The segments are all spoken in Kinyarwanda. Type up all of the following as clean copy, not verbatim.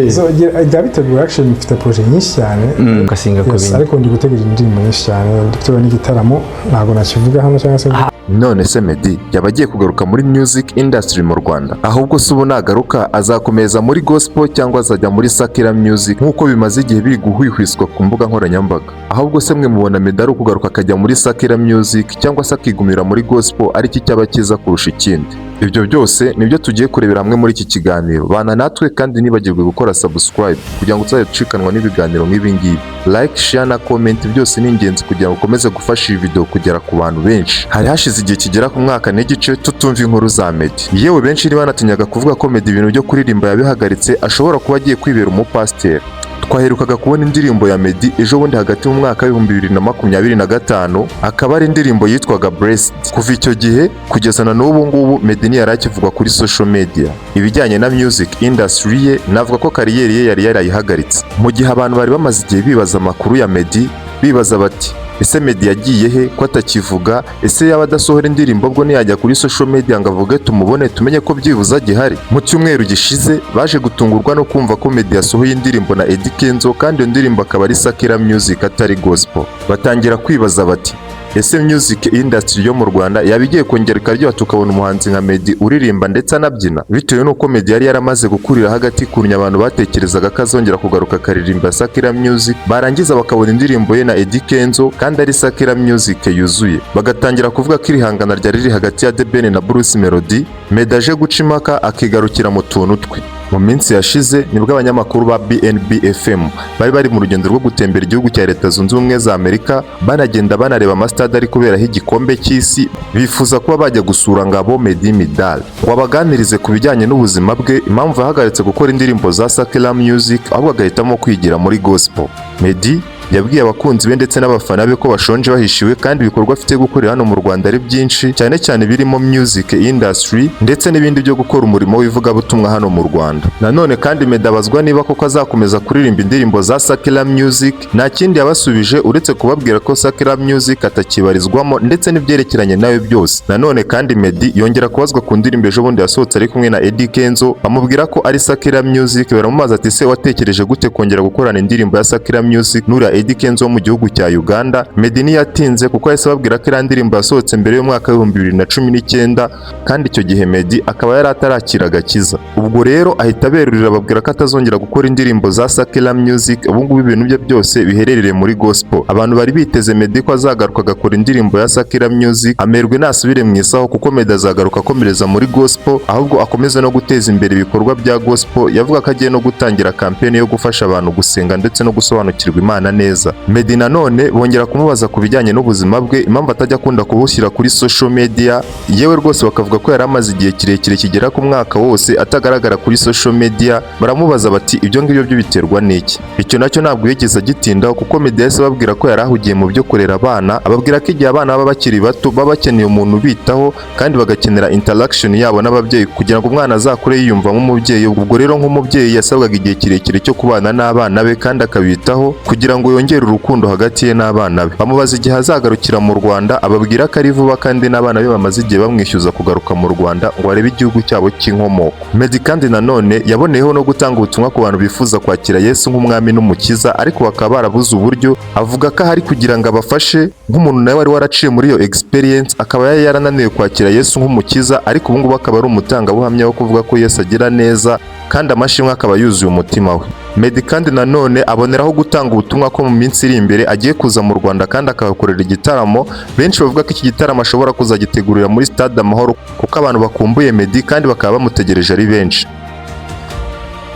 So byabitegura action mfite projet nyinshi cyane gasinga ko yes, ariko ndi gutegura indirimbo nyinshi cyane dufite n'igitaramo ntago nakivuga hano cyangwa se none se Meddy yaba agiye kugaruka muri music industry mu Rwanda, ahubwo se ubu nagaruka azakomeza muri gospel cyangwa azajya muri secular music nk'uko bimaze igihe biri guhwihwiswa ku mbuga nkoranyambaga? Ahubwo se mwe mubona Meddy ari kugaruka akajya muri secular music cyangwa se akigumira muri gospel ari iki cyaba cyiza kurusha ikindi? Ibyo byose nibyo tugiye kurebera hamwe muri iki kiganiro. Bana natwe kandi nibagirwe gukora subscribe kugira ngo tuzajye ducikanwa n'ibiganiro nk'ibi ngibi. Like, share na comment byose ni ingenzi kugira ngo ukomeze gufasha iyi video kugera ku bantu benshi. Hari hashize igihe kigera ku mwaka n'igice tutumva inkuru za Meddy. Yewe benshi banatinyaga kuvuga ko Meddy ibintu byo kuririmba yabihagaritse, ashobora kuba agiye kwibera umupasiteri. Twaherukaga kubona indirimbo ya Meddy ejo bundi hagati mu mwaka wa 2025, akaba ari indirimbo yitwaga Blessed. Kuva icyo gihe kugeza na n'ubu ngubu Meddy ntiyari akivugwa kuri social media. Ibijyanye na music industry ye navuga ko kariyeri ye yari yarayihagaritse. Mu gihe abantu bari bamaze igihe bibaza amakuru ya Meddy, bibaza bati ese Meddy yagiye he ko atakivuga? Ese yaba adasohora indirimbo bwo ntiyajya kuri social media ngo avuge tumubone tumenye ko byibuza gihari? Mu cyumweru gishize baje gutungurwa no kumva ko Meddy yasohoye indirimbo na Eddy Kenzo, kandi iyo ndirimbo akaba ari secular music atari gospel. Batangira kwibaza bati ese music industry yo mu Rwanda yaba igiye kongera ikaryoha tukabona umuhanzi nka Meddy uririmba ndetse anabyina? Bitewe n'uko Meddy yari yaramaze gukurira hagati kunya abantu batekerezaga ko azongera kugaruka akaririmba secular music, barangiza bakabona indirimbo ye na Eddy Kenzo kandi ari secular music yuzuye, bagatangira kuvuga ko irihangana ryari riri hagati ya The Ben na Bruce Melody. Meddy aje guca impaka akigarukira mu tuntu twe. Mu minsi yashize nibwo abanyamakuru ba BNB FM bari mu rugendo rwo gutembera igihugu cya Leta Zunze Ubumwe za Amerika, banagenda banareba amastade ari kuberaho igikombe cy'isi, bifuza kuba bajya gusura Ngabo Meddy Midal ngo abaganirize ku bijyanye n'ubuzima bwe, impamvu yahagaritse gukora indirimbo za secular music ahubwo agahitamo kwigira muri gospel. Meddy yabwiye abakunzi be ndetse n'abafana be ko bashonje bahishiwe kandi ibikorwa afite gukorera hano mu Rwanda ari byinshi, cyane cyane birimo music industry ndetse n'ibindi byo gukora umurimo w'ivugabutumwa hano mu Rwanda. Nanone kandi Meddy abazwa niba koko azakomeza kuririmba indirimbo za secular music, nta kindi yabasubije uretse kubabwira ko secular music atakibarizwamo ndetse n'ibyerekeranye nawe byose. Nanone kandi Meddy yongera kubazwa ku ndirimbo ejo bundi yasohotse ari kumwe na Eddy Kenzo, bamubwira ko ari secular music, baramubaza ati se watekereje gute kongera gukorana indirimbo ya secular music n'uriya Eddy Kenzo mu gihugu cya Uganda? Meddy ntiyatinze kuko yahise ababwira ko iriya ndirimbo yasohotse mbere y'umwaka wa 2019, kandi icyo gihe Meddy akaba yari atarakira agakiza. Ubwo rero ahita aberurira ababwira ko atazongera gukora indirimbo za secular music, ubu ngubu ibintu bye byose biherereye muri gospel. Abantu bari biteze Meddy ko azagaruka agakora indirimbo ya secular music, amerwe nasubire mu isaho kuko Meddy azagaruka akomereza muri gospel, ahubwo akomeza no guteza imbere ibikorwa bya gospel. Yavuga ko agiye no gutangira kampeni yo gufasha abantu gusenga ndetse no gusobanukirwa Imana neza. Meddy nanone bongera kumubaza ku bijyanye n'ubuzima bwe, impamvu atajya akunda kubushyira kuri social media, yewe rwose bakavuga ko yari amaze igihe kirekire kigera ku mwaka wose atagaragara kuri social media. Baramubaza bati ibyo ngibyo byo biterwa n'iki? Icyo nacyo ntabwo yigeze agitindaho kuko Meddy yahise ababwira ko yari ahugiye mu byo kurera abana, ababwira ko igihe abana baba bakiri bato baba bakeneye umuntu ubitaho kandi bagakenera interaction yabo n'ababyeyi kugira ngo umwana azakure yiyumvamo umubyeyi. Ubwo rero nk'umubyeyi yasabwaga igihe kirekire cyo kubana n'abana be kandi akabitaho kugira ngo yongere urukundo hagati ye n'abana be. Bamubaza igihe azagarukira mu Rwanda, ababwira ko ari vuba kandi n'abana be bamaze igihe bamwishyuza kugaruka mu Rwanda ngo arebe igihugu cyabo cy'inkomoko. Meddy kandi nanone yaboneyeho no gutanga ubutumwa ku bantu bifuza kwakira Yesu nk'umwami n'umukiza ariko bakaba barabuze uburyo. Avuga ko ahari kugira ngo abafashe nk'umuntu nawe wari waraciye muri iyo experience, akaba yari yarananiwe kwakira Yesu nk'umukiza, ariko ubu ngubu akaba ari umutangabuhamya wo kuvuga ko Yesu agira neza kandi amashimwe akaba yuzuye umutima we. Meddy kandi nanone aboneraho gutanga ubutumwa ko mu minsi iri imbere agiye kuza mu Rwanda kandi akahakorera igitaramo. Benshi bavuga ko iki gitaramo ashobora kuzagitegurira muri Stade Amahoro kuko abantu bakumbuye Meddy kandi bakaba bamutegereje ari benshi.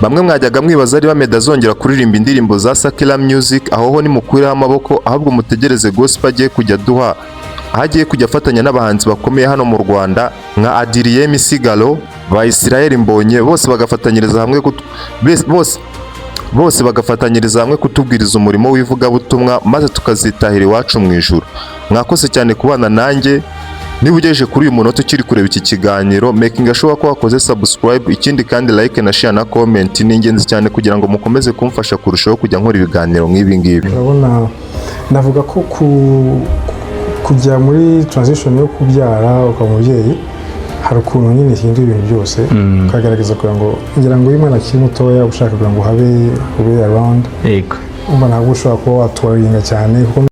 Bamwe mwajyaga mwibaza niba Meddy azongera kuririmba indirimbo za secular music, aho nimukureho amaboko ahubwo mutegereze gospel agiye kujya duha, aho agiye kujya afatanya n'abahanzi bakomeye hano mu Rwanda nka Adrien Misigaro, ba Israel Mbonye, bose bagafatanyiriza hamwe kutubwiriza umurimo w'ivugabutumwa maze tukazitahira iwacu mu ijuru. Mwakoze cyane kubana nanjye. Niba ugejeje kuri uyu munota ukiri kureba iki kiganiro, making sure ko wakoze subscribe, ikindi kandi like na share na comment ni ingenzi cyane kugira ngo mukomeze kumfasha kurushaho kujya nkora ibiganiro nk'ibi ngibi. Urabona, navuga ko kujya muri transition yo kubyara ukaba umubyeyi hari ukuntu nyine hindura ibintu byose ukagerageza kugira ngo ngira ngo uyu mwana akiri mutoya ushaka kugira ngo habe around yego umva ntabwo ushobora kuba watuwaringa cyane kuko